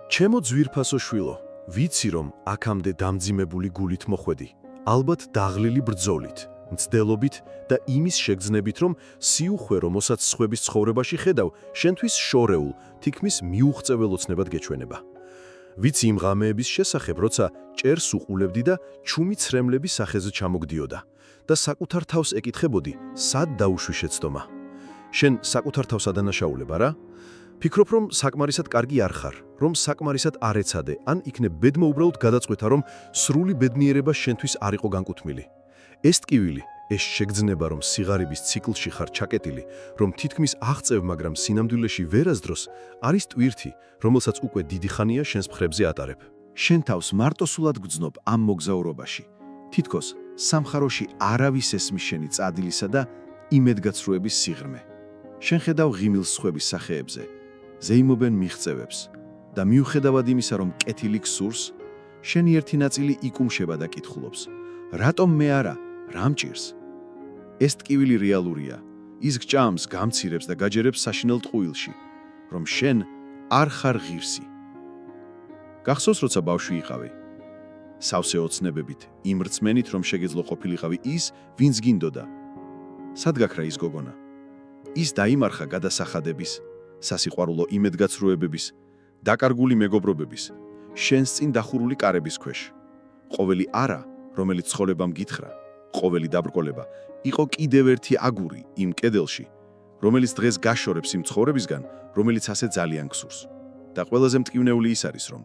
ჩემო ძვირფასო შვილო, ვიცი რომ აქამდე დამძიმებული გულით მოხვედი, ალბათ დაღლილი ბრძოლით, მცდელობით და იმის შეგრძნებით, რომ სიუხვე, რომელსაც სხვების ცხოვრებაში ხედავ, შენთვის შორეულ, თითქმის მიუღწეველ ოცნებად გეჩვენება. ვიცი იმ ღამეების შესახებ, როცა ჭერს უყულებდი და ჩუმი ცრემლები სახეზე ჩამოგდიოდა და საკუთარ თავს ეკითხებოდი, სად დაუშვი შეცდომა. შენ საკუთარ თავს ადანაშაულებ, არა? ფიქრობ, რომ საკმარისად კარგი არ ხარ, რომ საკმარისად არ ეცადე, ან იქნებ ბედმა უბრალოდ გადაწყვეტა, რომ სრული ბედნიერება შენთვის არ იყო განკუთვნილი. ეს ტკივილი, ეს შეგრძნება, რომ სიღარიბის ციკლში ხარ ჩაკეტილი, რომ თითქმის აღწევ, მაგრამ სინამდვილეში ვერასდროს, არის ტვირთი, რომელსაც უკვე დიდი ხანია შენს მხრებზე ატარებ. შენ თავს მარტოსულად გრძნობ ამ მოგზაურობაში. თითქოს სამხაროში არავის ესმის შენი წადილისა და იმედგაცრუების სიღრმე. შენ ხედავ ღიმილს სხვების სახეებზე, ზეიმობენ მიღწევებს და მიუხედავად იმისა, რომ კეთილი გსურს, შენი ერთი ნაწილი იკუმშება და კითხულობს, რატომ მე არა, რა მჭირს? ეს ტკივილი რეალურია, ის გჭამს, გამცირებს და გაჯერებს საშინელ ტყუილში, რომ შენ არ ხარ ღირსი. გახსოვს, როცა ბავშვი იყავი? სავსე ოცნებებით, იმ რწმენით, რომ შეგეძლო ყოფილიყავი ის, ვინც გინდოდა. სად გაქრა ის გოგონა? ის დაიმარხა გადასახადების, სასიყვარულო იმედგაცრუებების, დაკარგული მეგობრობების, შენს წინ დახურული კარების ქვეშ. ყოველი არა, რომელიც ცხოვრებამ გითხრა, ყოველი დაბრკოლება, იყო კიდევ ერთი აგური იმ კედელში, რომელიც დღეს გაშორებს იმ ცხოვრებისგან, რომელიც ასე ძალიან გსურს. და ყველაზე მტკივნეული ის არის, რომ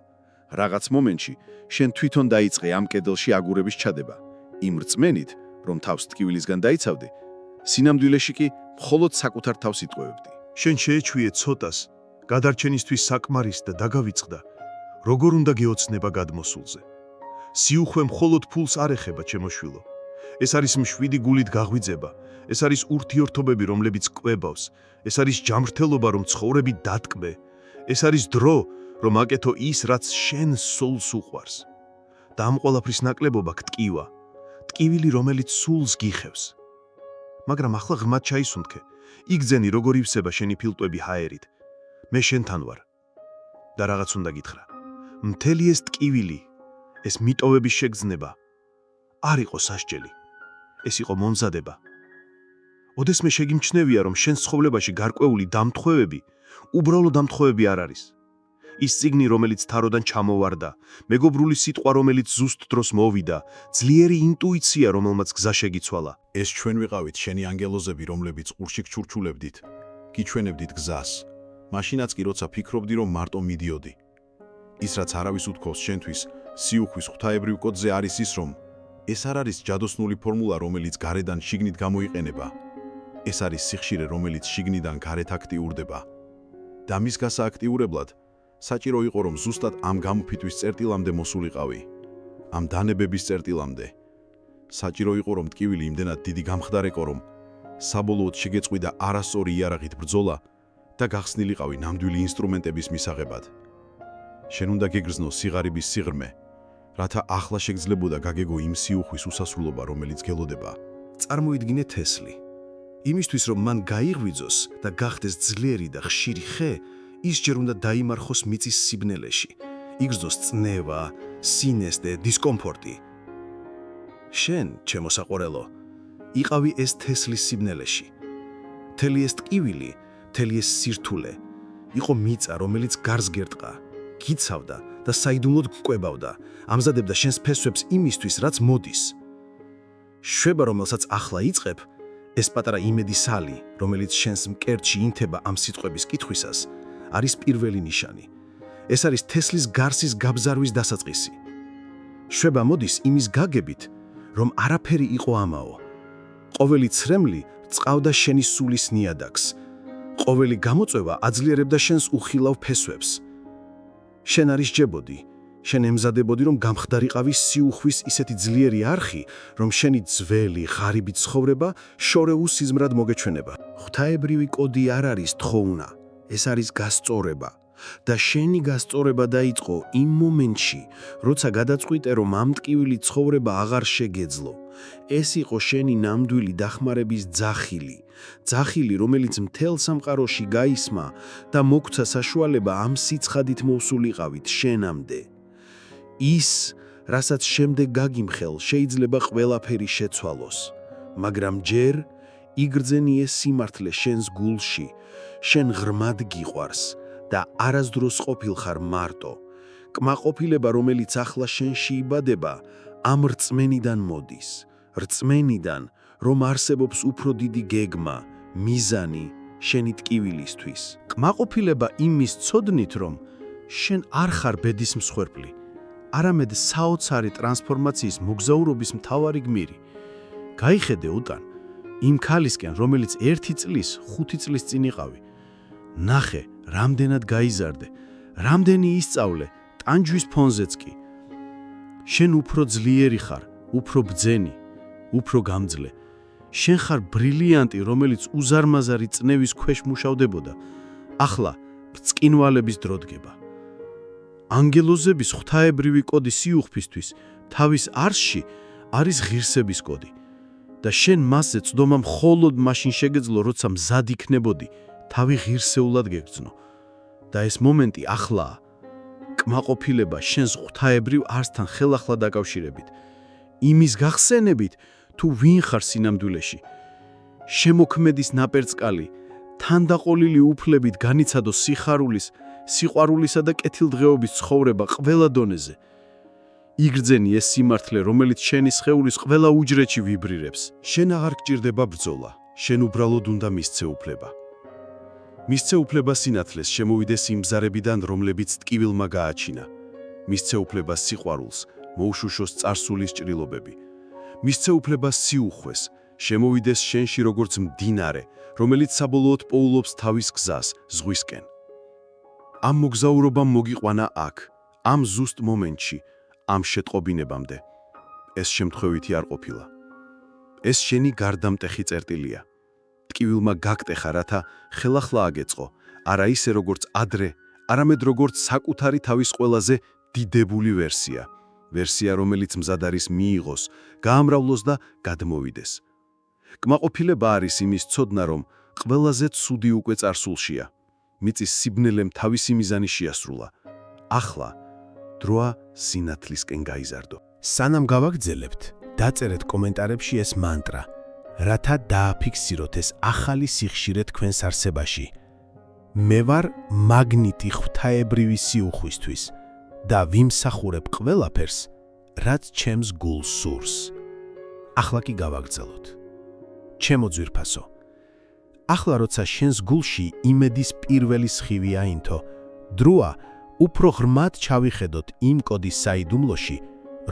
რაღაც მომენტში შენ თვითონ დაიწყე ამ კედელში აგურების ჩადება, იმ რწმენით, რომ თავს ტკივილისგან დაიცავდი, სინამდვილეში კი მხოლოდ საკუთარ თავს იტყვევებდი. შენ შეეჩვიე ცოტას, გადარჩენისთვის საკმარის და დაგავიწყდა, როგორ უნდა გეოცნება გადმოსულზე. სიუხვე მხოლოდ ფულს არ ეხება, ჩემო შვილო. ეს არის მშვიდი გულით გაღვიძება, ეს არის ურთიერთობები, რომლებიც კვებავს, ეს არის ჯანმრთელობა, რომ ცხოვრები დატკბე, ეს არის დრო, რომ აკეთო ის, რაც შენ სულს უყვარს. და ამ ყველაფრის ნაკლებობა გტკივა, ტკივილი, რომელიც სულს გიხევს. მაგრამ ახლა ღრმად ჩაისუნთქე, იგზენი როგორ ივსება შენი ფილტვები ჰაერით. მე შენთან ვარ. და რაღაც უნდა გითხრა. მთელი ეს ტკივილი, ეს მიტოვების შეგრძნება არ იყო სასჯელი. ეს იყო მომზადება. ოდესმე შეგიმჩნევია, რომ შენ ცხოვრებაში გარკვეული დამთხოვები, უბრალოდ დამთხოვები არ არის. ის წიგნი, რომელიც თაროდან ჩამოვარდა, მეგობრული სიტყვა, რომელიც ზუსტ დროს მოვიდა, ძლიერი ინტუიცია, რომელმაც გზა შეგიცვალა. ეს ჩვენ ვიყავით შენი ანგელოზები, რომლებიც ყურში გჩურჩულებდით, გიჩვენებდით გზას. მაშინაც კი როცა ფიქრობდი, რომ მარტო მიდიოდი. ის რაც არავის უთქოს შენთვის, სიუხვის ღვთაებრივ კოდზე არის ის, რომ ეს არ არის ჯადოსნული ფორმულა, რომელიც გარედან შიგნით გამოიყენება. ეს არის სიხშირე, რომელიც შიგნიდან გარეთ აქტიურდება. და მის გასააქტიურებლად საჭირო იყო, რომ ზუსტად ამ გამოფიტვის წერტილამდე მოსულიყავი, ამ დანებების წერტილამდე. საჭირო იყო, რომ ტკივილი იმდენად დიდი გამხდარიყო, რომ საბოლოოდ შეგეწყვიდა არასწორი იარაღით ბრძოლა და გახსნილიყავი ნამდვილი ინსტრუმენტების მისაღებად. შენ უნდა გეგრძნო სიღარიბის სიღრმე, რათა ახლა შეგძლებოდა გაგეგო იმ სიუხვის უსასრულობა, რომელიც გელოდება. წარმოიდგინე თესლი. იმისთვის, რომ მან გაიღვიძოს და გახდეს ძლიერი და ხშირი ხე, ის ჯერ უნდა დაიმარხოს მიწის სიბნელეში, იგრძნოს წნევა, სინესტე, დისკომფორტი. შენ, ჩემო საყვარელო, იყავი ეს თესლის სიბნელეში. მთელი ეს ტკივილი, მთელი ეს სირთულე, იყო მიწა, რომელიც გარს გერტყა, გიცავდა და საიდუმლოდ გკვებავდა, ამზადებდა შენს ფესვებს იმისთვის, რაც მოდის. შვება, რომელსაც ახლა იწყებ, ეს პატარა იმედისალი, რომელიც შენს მკერდში ინთება ამ სიტყვების კითხვისას, არის პირველი ნიშანი. ეს არის თესლის გარსის გაბზარვის დასაწყისი. შვება მოდის იმის გაგებით, რომ არაფერი იყო ამაო. ყოველი ცრემლი წყავდა შენი სულის ნიადაგს. ყოველი გამოწვევა აძლიერებდა შენს უხილავ ფესვებს. შენ არ ისჯებოდი, შენ ემზადებოდი, რომ გამხდარიყავი სიუხვის ისეთი ძლიერი არხი, რომ შენი ძველი, ღარიბი ცხოვრება შორეულ სიზმრად მოგეჩვენება. ღვთაებრივი კოდი არ არის თხოვნა, ეს არის გასწორება. და შენი გასწორება დაიწყო იმ მომენტში, როცა გადაწყვიტე, რომ ამ ტკივილი ცხოვრება აღარ შეგეძლო. ეს იყო შენი ნამდვილი დახმარების ძახილი, ძახილი, რომელიც მთელ სამყაროში გაისმა და მოგცა საშუალება ამ სიცხადით მოვსულიყავით შენამდე. ის, რასაც შემდეგ გაგიმხელ, შეიძლება ყველაფერი შეცვალოს, მაგრამ ჯერ იგრძენი ეს სიმართლე შენს გულში, შენ ღრმად გიყვარს და არასდროს ყოფილხარ მარტო. კმაყოფილება, რომელიც ახლა შენში იბადება, ამ რწმენიდან მოდის. რწმენიდან, რომ არსებობს უფრო დიდი გეგმა, მიზანი შენი ტკივილისთვის. კმაყოფილება იმის ცოდნით, რომ შენ არ ხარ ბედის მსხვერპლი, არამედ საოცარი ტრანსფორმაციის მოგზაურობის მთავარი გმირი. გაიხედე უტან იმ ქალისკენ, რომელიც 1 წლის 5 წლის წინ იყავი. ნახე, რამდენად გაიზარდე, რამდენი ისწავლე, ტანჯვის ფონზეც კი. შენ უფრო ძლიერი ხარ, უფრო ბძენი, უფრო გამძლე. შენ ხარ ბრილიანტი, რომელიც უზარმაზარი წნევის ქვეშ მუშავდებოდა. ახლა ბრწყინვალების დრო დგება. ანგელოზების ღვთაებრივი კოდი სიუხვისთვის თავის არსში არის ღირსების კოდი და შენ მასზე წდომა მხოლოდ მაშინ შეგეძლო, როცა მზად იქნებოდი თავი ღირსეულად გეგრძნო. და ეს მომენტი ახლაა. კმაყოფილება შენს ღვთაებრივ არსთან ხელახლა დაკავშირებით, იმის გახსენებით, თუ ვინ ხარ სინამდვილეში. შემოქმედის ნაპერწკალი თანდაყოლილი უფლებით განიცადო სიხარულის, სიყვარულისა და კეთილდღეობის ცხოვრება ყველა დონეზე. იგრძენი ეს სიმართლე, რომელიც შენი სხეულის ყველა უჯრედში ვიბრირებს. შენ აღარ გჭირდება ბრძოლა, შენ უბრალოდ უნდა მისცე უფლება. მისცე უფლება სინათლეს შემოვიდეს იმ ბზარებიდან, რომლებიც ტკივილმა გააჩინა. მისცე უფლება სიყვარულს, მოუშუშოს წარსულის ჭრილობები. მისცე უფლება სიუხვეს, შემოვიდეს შენში როგორც მდინარე, რომელიც საბოლოოდ პოულობს თავის გზას ზღვისკენ. ამ მოგზაურობამ მოგიყვანა აქ, ამ ზუსტ მომენტში, ამ შეტყობინებამდე. ეს შემთხვევითი არ ყოფილა. ეს შენი გარდამტეხი წერტილია. ტკივილმა გაგტეხა, რათა ხელახლა აგეწყო, არა ისე როგორც ადრე, არამედ როგორც საკუთარი თავის ყველაზე დიდებული ვერსია. ვერსია, რომელიც მზად არის მიიღოს, გაამრავლოს და გადმოვიდეს. კმაყოფილება არის იმის ცოდნა, რომ ყველაზე ცუდი უკვე წარსულშია. მიწის სიბნელემ თავისი მიზანი შეასრულა. ახლა დროა სინათლისკენ გაიზარდო. სანამ გავაგრძელებთ, დაწერეთ კომენტარებში ეს მანტრა, რათა დააფიქსიროთ ეს ახალი სიხშირე თქვენს არსებაში. მე ვარ მაგნიტი ღვთაებრივი სიუხვისთვის და ვიმსახურებ ყველაფერს, რაც ჩემს გულს სურს. ახლა კი გავაგრძელოთ. ჩემო ძვირფასო, ახლა როცა შენს გულში იმედის პირველი სხივი აინთო, დროა უფრო ღრმად ჩავიხედოთ იმ კოდის საიდუმლოში,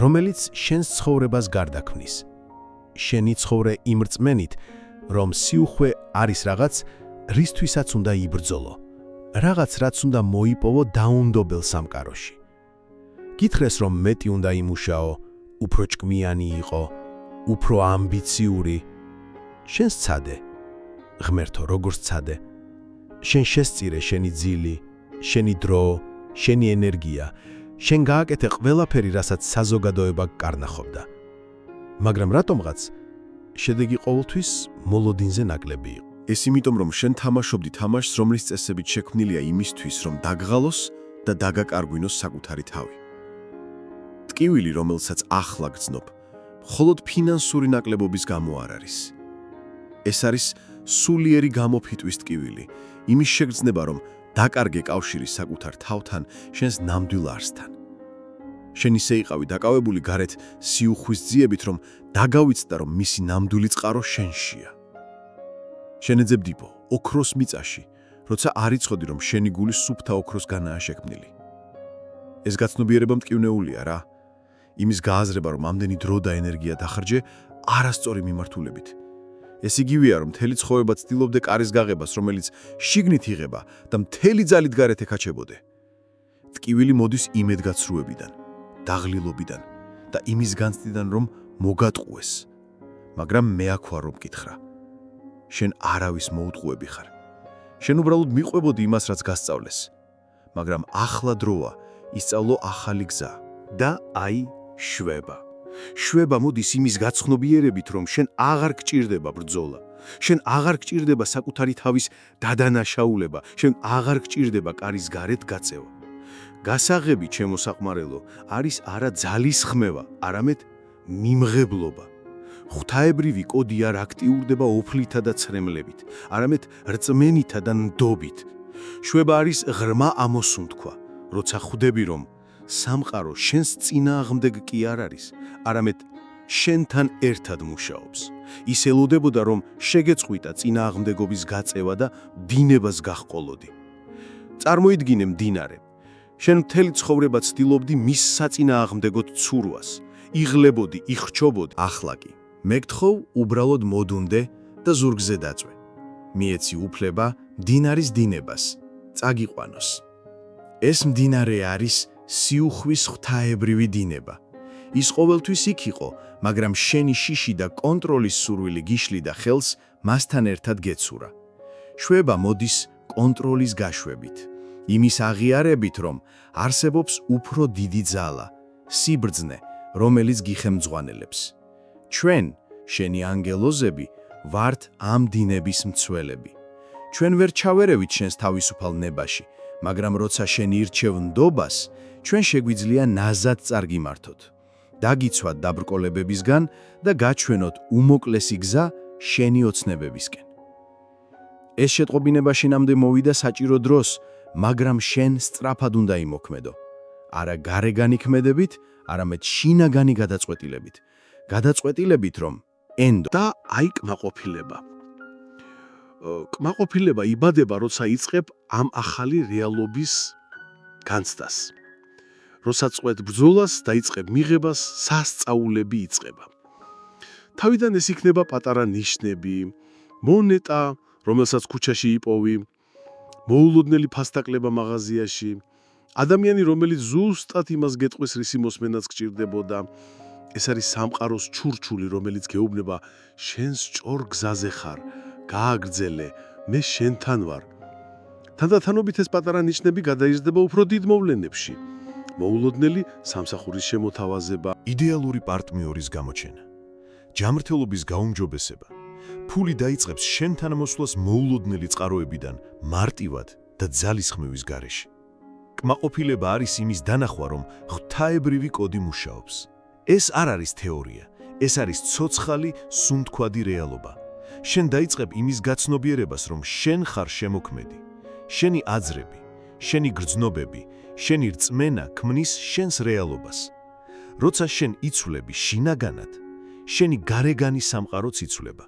რომელიც შენს ცხოვრებას გარდაქმნის. შენი ცხოვრე იმ რწმენით, რომ სიუხვე არის რაღაც, რისთვისაც უნდა იბრძოლო, რაღაც, რაც უნდა მოიპოვო დაუნდობელ სამყაროში. გითხრეს, რომ მეტი უნდა იმუშაო, უფრო ჭკმიანი იყო, უფრო ამბიციური. შენ სცადე, ღმერთო, როგორ სცადე. შენ შესწირე შენი ძილი, შენი დრო, შენი ენერგია, შენ გააკეთე ყველაფერი, რასაც საზოგადოება კარნახობდა. მაგრამ რატომღაც შედეგი ყოველთვის მოლოდინზე ნაკლები იყო. ეს იმიტომ, რომ შენ თამაშობდი თამაშს, რომლის წესებით შექმნილია იმისთვის, რომ დაგღალოს და დაგაკარგვინოს საკუთარი თავი. ტკივილი, რომელსაც ახლა გრძნობ, მხოლოდ ფინანსური ნაკლებობის გამო არ არის. ეს არის სულიერი გამოფიტვის ტკივილი, იმის შეგრძნება, რომ დაკარგე კავშირი საკუთარ თავთან, შენს ნამდვილ არსთან. შენ ისე იყავი დაკავებული გარეთ სიუხვის ძიებით, რომ დაგავიცდა, რომ მისი ნამდვილი წყარო შენშია. შენ ეძებდიბო ოქროს მიწაში, როცა არ იცოდი, რომ შენი გული სუფთა ოქროსგანაა შექმნილი. ეს გაცნობიერება მტკივნეულია რა. იმის გააზრება, რომ ამდენი დრო და ენერგია დახარჯე არასწორი მიმართულებით. ეს იგივეა, რომ მთელი ცხოვრება ცდილობდე კარის გაღებას, რომელიც შიგნით იღება და მთელი ძალით გარეთ ეკაჩებოდე. ტკივილი მოდის იმედგაცრუებიდან, დაღლილობიდან და იმის განცდიდან, რომ მოგატყუეს. მაგრამ მე აქ ვარ, რომ მკითხრა. შენ არავის მოუტყუები ხარ. შენ უბრალოდ მიყვებოდი იმას, რაც გასწავლეს. მაგრამ ახლა დროა ისწავლო ახალი გზა და აი შვება. შვება მოდის იმის გაცნობიერებით, რომ შენ აღარ გჭირდება ბრძოლა. შენ აღარ გჭირდება საკუთარი თავის დადანაშაულება, შენ აღარ გჭირდება კარის გარეთ გაწევა. გასაღები, ჩემო საყმარელო, არის არა ძალის ხმევა, არამედ მიმღებლობა. ღვთაებრივი კოდი არ აქტიურდება ოფლითა და ცრემლებით, არამედ რწმენითა და ნდობით. შვება არის ღრმა ამოსუნთქვა, როცა ხვდები, რომ სამყარო შენს წინააღმდეგ კი არ არის, არამედ შენთან ერთად მუშაობს. ის ელოდებოდა, რომ შეგეწყვიტა წინააღმდეგობის გაწევა და დინებას გახყოლოდი. წარმოიდგინე მდინარე. შენ მთელი ცხოვრება ცდილობდი მის საწინააღმდეგოდ ცურვას. იღლებოდი, იხრჩობოდი. ახლა კი მე გთხოვ უბრალოდ მოდუნდე და ზურგზე დაწვე. მიეცი უფლება მდინარის დინებას, წაგიყვანოს. ეს მდინარე არის სიუხვის ღვთაებრივი დინება. ის ყოველთვის იქ იყო, მაგრამ შენი შიში და კონტროლის სურვილი გიშლიდა ხელს მასთან ერთად გეცურა. შვება მოდის კონტროლის გაშვებით. იმის აღიარებით, რომ არსებობს უფრო დიდი ძალა, სიბრძნე, რომელიც გიხემძღვანელებს. ჩვენ, შენი ანგელოზები, ვართ ამ დინების მცველები. ჩვენ ვერ ჩავერევით შენს თავისუფალ ნებაში, მაგრამ როცა შენ ირჩევ ნდობას, ჩვენ შეგვიძლია ნაზად წარგიმართოთ. დაგიცვათ დაბრკოლებებისგან და გაჩვენოთ უმოკლესი გზა შენი ოცნებებისკენ. ეს შეტყობინება შენამდე მოვიდა საჭირო დროს, მაგრამ შენ სწრაფად უნდა იმოქმედო. არა გარეგანი ქმედებით, არამედ შინაგანი გადაწყვეტილებით. გადაწყვეტილებით, რომ ენდო და აი კმაყოფილება. კმაყოფილება იბადება, როცა იწყებ ამ ახალი რეალობის განცდას. როცა წყვეტ ბრძოლას, დაიწყებ მიღებას, სასწაულები იწყება. თავიდან ეს იქნება პატარა ნიშნები, მონეტა, რომელსაც ქუჩაში იპოვი, მოულოდნელი ფასტაკლება მაღაზიაში, ადამიანი, რომელიც ზუსტად იმას გეტყვის, რისი მოსმენაც გჭირდებოდა. ეს არის სამყაროს ჩურჩული, რომელიც გეუბნება, შენ სწორ გზაზე ხარ, გააგრძელე, მე შენთან ვარ. თანდათანობით ეს პატარა ნიშნები გადაიზრდება უფრო დიდ მოვლენებში. მოულოდნელი სამსახურის შემოთავაზება, იდეალური პარტნიორის გამოჩენა, ჯანმრთელობის გაუმჯობესება, ფული დაიწყებს შენთან მოსვლას მოულოდნელი წყაროებიდან მარტივად და ძალისხმევის გარეშე. კმაყოფილება არის იმის დანახვა, რომ ღვთაებრივი კოდი მუშაობს. ეს არ არის თეორია, ეს არის ცოცხალი, სუნთქვადი რეალობა. შენ დაიწყებ იმის გაცნობიერებას, რომ შენ ხარ შემოქმედი. შენი აზრები, შენი გრძნობები, შენი რწმენა ქმნის შენს რეალობას. როცა შენ იცვლები შინაგანად, შენი გარეგანი სამყაროც იცვლება.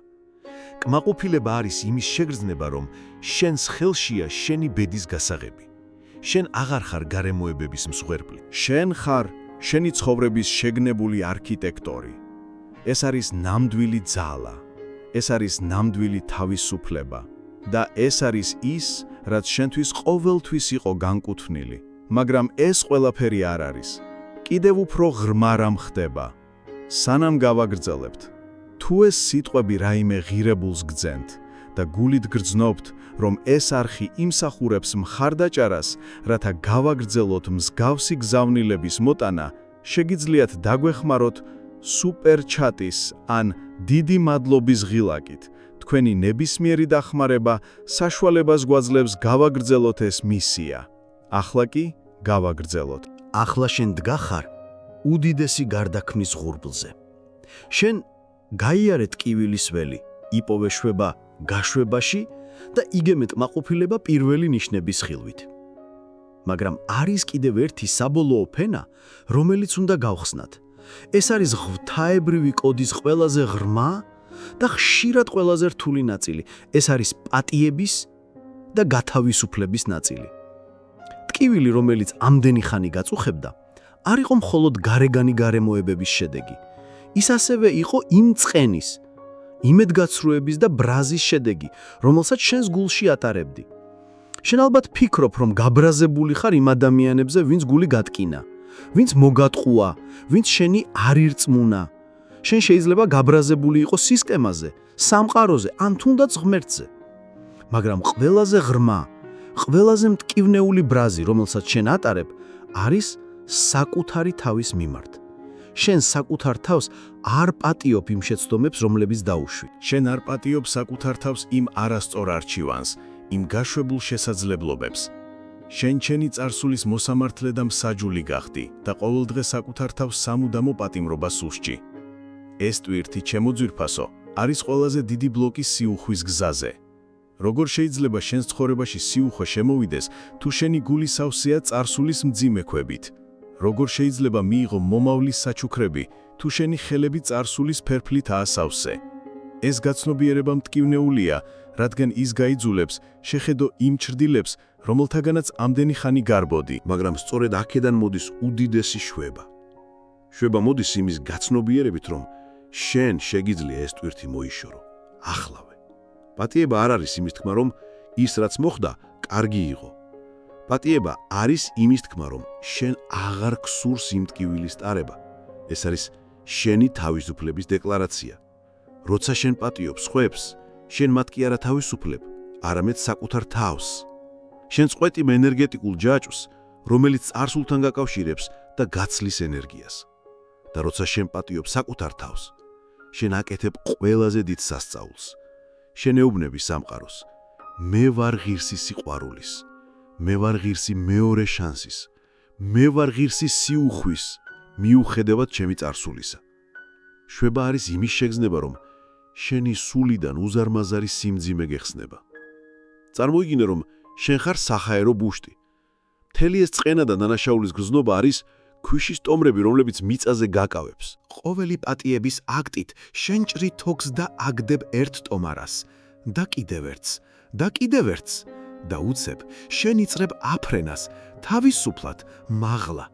კმაყოფილება არის იმის შეგრძნება, რომ შენს ხელშია შენი ბედის გასაღები. შენ აღარ ხარ გარემოებების მსხვერპლი. შენ ხარ შენი ცხოვრების შეგნებული არქიტექტორი. ეს არის ნამდვილი ძალა. ეს არის ნამდვილი თავისუფლება. და ეს არის ის, რაც შენთვის ყოველთვის იყო განკუთვნილი. მაგრამ ეს ყველაფერი არ არის. კიდევ უფრო ღრმა რამ ხდება. სანამ გავაგრძელებთ, თუ ეს სიტყვები რაიმე ღირებულს გძენთ და გულით გრძნობთ, რომ ეს არხი იმსახურებს მხარდაჭარას, რათა გავაგრძელოთ მსგავსი გზავნილების მოტანა, შეგიძლიათ დაგვეხმაროთ სუპერ ჩატის ან დიდი მადლობის ღილაკით. თქვენი ნებისმიერი დახმარება საშუალებას გვაძლევს გავაგრძელოთ ეს მისია. ახლა კი გავაგრძელოთ. ახლა შენ დგახარ უდიდესი გარდაქმნის ღურბლზე. შენ გაიარე ტკივილის ველი, იპოვე შვება გაშვებაში და იგემე კმაყოფილება პირველი ნიშნების ხილვით. მაგრამ არის კიდევ ერთი საბოლოო ფენა, რომელიც უნდა გავხსნათ. ეს არის ღვთაებრივი კოდის ყველაზე ღრმა და ხშირად ყველაზე რთული ნაწილი. ეს არის პატიების და გათავისუფლების ნაწილი. ტკივილი, რომელიც ამდენი ხანი გაწუხებდა, არ იყო მხოლოდ გარეგანი გარემოებების შედეგი. ის ასევე იყო იმ წყენის, იმედგაცრუების და ბრაზის შედეგი, რომელსაც შენს გულში ატარებდი. შენ ალბათ ფიქრობ, რომ გაბრაზებული ხარ იმ ადამიანებზე, ვინც გული გატკინა, ვინც მოგატყუა, ვინც შენი არ ირწმუნა. შენ შეიძლება გაბრაზებული იყოს სისტემაზე, სამყაროზე, ან თუნდაც ღმერთზე. მაგრამ ყველაზე ღრმა, ყველაზე მტკივნეული ბრაზი, რომელსაც შენ ატარებ, არის საკუთარი თავის მიმართ. შენ საკუთარ თავს არ პატიობ იმ შეცდომებს, რომლებიც დაუშვი. შენ არ პატიობ საკუთარ თავს იმ არასწორ არჩივანს, იმ გაშვებულ შესაძლებლობებს. შენ ჩემი წარსულის მოსამართლე და მსაჯული გახდი და ყოველდღე საკუთარ თავს სამუდამო პატიმრობას უსჯი. ეს ტვირთი, ჩემო ძვირფასო, არის ყველაზე დიდი ბლოკი სიუხვის გზაზე. როგორ შეიძლება შენს ცხოვრებაში სიუხვე შემოვიდეს, თუ შენი გული სავსეა წარსულის მძიმე ქვებით? როგორ შეიძლება მიიღო მომავლის საჩუქრები, თუ შენი ხელები წარსულის ფერფლითაა სავსე? ეს გაცნობიერება მტკივნეულია, რადგან ის გაიძულებს შეხედო იმ ჩრდილებს, რომელთაგანაც ამდენი ხანი გარბოდი. მაგრამ სწორედ აქედან მოდის უდიდესი შვება. შვება მოდის იმის გაცნობიერებით, რომ შენ შეგიძლია ეს ტვირთი მოიშორო. ახლავე. პატიება არ არის იმის თქმა, რომ ის რაც მოხდა, კარგი იყო. პატიება არის იმის თქმა, რომ შენ აღარ გსურს იმ ტკივილის ტარება. ეს არის შენი თავისუფლების დეკლარაცია. როცა შენ პატიობ სხვებს, შენ მათ კი არა თავისუფლებ, არამედ საკუთარ თავს. შენ წყვეტი ენერგეტიკულ ჯაჭვს, რომელიც წარსულთან გაკავშირებს და გაცლის ენერგიას. და როცა შენ პატიობ საკუთარ თავს, შენ აკეთებ ყველაზე დიდ სასწაულს. შენ ეუბნები სამყაროს: მე ვარ ღირსი სიყვარულის, მე ვარ ღირსი მეორე შანსის, მე ვარ ღირსი სიუხვის, მიუხედავად ჩემი წარსულისა. შვება არის იმის შეგრძნება, რომ შენი სულიდან უზარმაზარი სიმძიმე გეხსნება. წარმოიდგინე, რომ შენ ხარ საჰაერო ბუშტი. მთელი ეს წყენა და დანაშაულის გრძნობა არის ქვიშის ტომრები, რომლებიც მიწაზე გაკავებს. ყოველი პატიების აქტით შენ ჭრი თოქს და აგდებ ერთ ტომარას და კიდევ ერთს და კიდევ ერთს და უცებ შენ იწრებ აფრენას თავისუფლად მაღლა.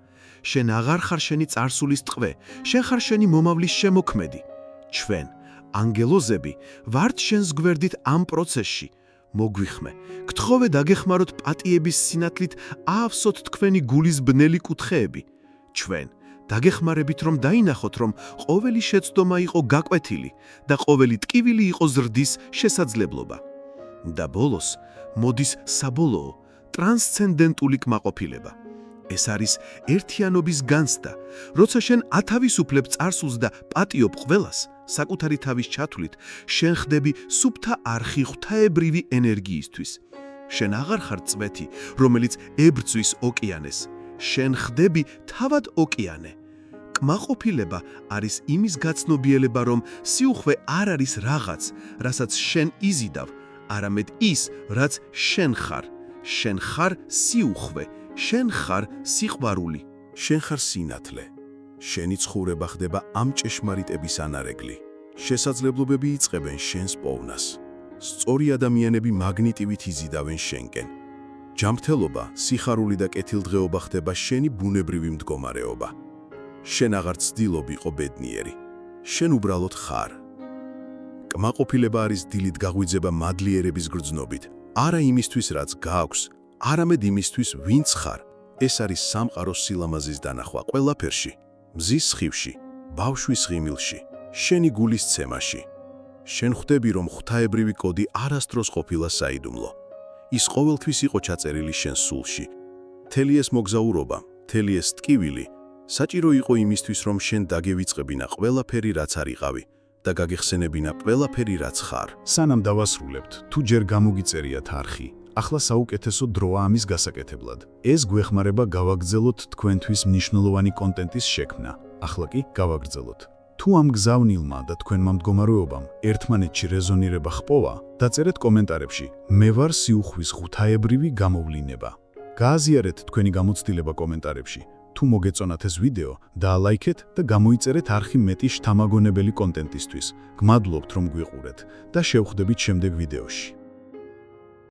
შენ აღარ ხარ შენი წარსულის ტყვე, შენ ხარ შენი მომავლის შემოქმედი. ჩვენ, ანგელოზები, ვართ შენს გვერდით ამ პროცესში. მოგვიხმე, გთხოვე დაგეხმაროთ პატიების სინათლით აავსოთ თქვენი გულის ბნელი კუთხეები. ჩვენ, დაგეხმარებით, რომ დაინახოთ, რომ ყოველი შეცდომა იყო გაკვეთილი და ყოველი ტკივილი იყო ზრდის შესაძლებლობა. და ბოლოს მოდის საბოლოო, ტრანსცენდენტული კმაყოფილება. ეს არის ერთიანობის განცდა, როცა შენ ათავისუფლებ წარსულს და პატიობ ყველას, საკუთარი თავის ჩათვლით, შენ ხდები სუფთა არხი ღვთაებრივი ენერგიისთვის. შენ აღარ ხარ წვეთი, რომელიც ებრძვის ოკეანეს. შენ ხდები თავად ოკეანე. კმაყოფილება არის იმის გაცნობიერება, რომ სიუხვე არ არის რაღაც, რასაც შენ იზიდავ, არამედ ის, რაც შენ ხარ. შენ ხარ სიუხვე, შენ ხარ სიყვარული. შენ ხარ სინათლე. შენი ცხოვრება ხდება ამ ჭეშმარიტების ანარეგლი. შესაძლებლობები იწყებენ შენს პოვნას. სწორი ადამიანები მაგნიტივით იზიდავენ შენკენ. ჯანმრთელობა, სიხარული და კეთილდღეობა ხდება შენი ბუნებრივი მდგომარეობა. შენ აღარ ცდილობ იყო ბედნიერი. შენ უბრალოდ ხარ. კმაყოფილება არის დილით გაღვიძება მადლიერების გრძნობით, არა იმისთვის, რაც გააქვს, არამედ იმისთვის, ვინც ხარ. ეს არის სამყაროს სილამაზის დანახვა ყველაფერში, მზის სხივში, ბავშვის ღიმილში, შენი გულის ცემაში. შენ ხვდები, რომ ღვთაებრივი კოდი არასდროს ყოფილა საიდუმლო. ის ყოველთვის იყო ჩაწერილი შენ სულში. მთელი ეს მოგზაურობა, მთელი ეს ტკივილი, საჭირო იყო იმისთვის, რომ შენ დაგევიწყებინა ყველაფერი, რაც არ იყავი და გაგეხსენებინა ყველაფერი, რაც ხარ. სანამ დავასრულებთ, თუ ჯერ გამოგიწერიათ არხი, ახლა საუკეთესო დროა ამის გასაკეთებლად. ეს გვეხმარება გავაგრძელოთ თქვენთვის მნიშვნელოვანი კონტენტის შექმნა. ახლა კი გავაგრძელოთ. თუ ამ გზავნილმა და თქვენმა მდგომარეობამ ერთმანეთში რეზონირება ხპოვა, დაწერეთ კომენტარებში: მე ვარ სიუხვის ღვთაებრივი გამოვლინება. გააზიარეთ თქვენი გამოცდილება კომენტარებში. თუ მოგეწონათ ეს ვიდეო, დაალაიქეთ და გამოიწერეთ არხი მეტი შთამაგონებელი კონტენტისთვის. გმადლობთ, რომ გვიყურეთ და შევხვდებით შემდეგ ვიდეოში.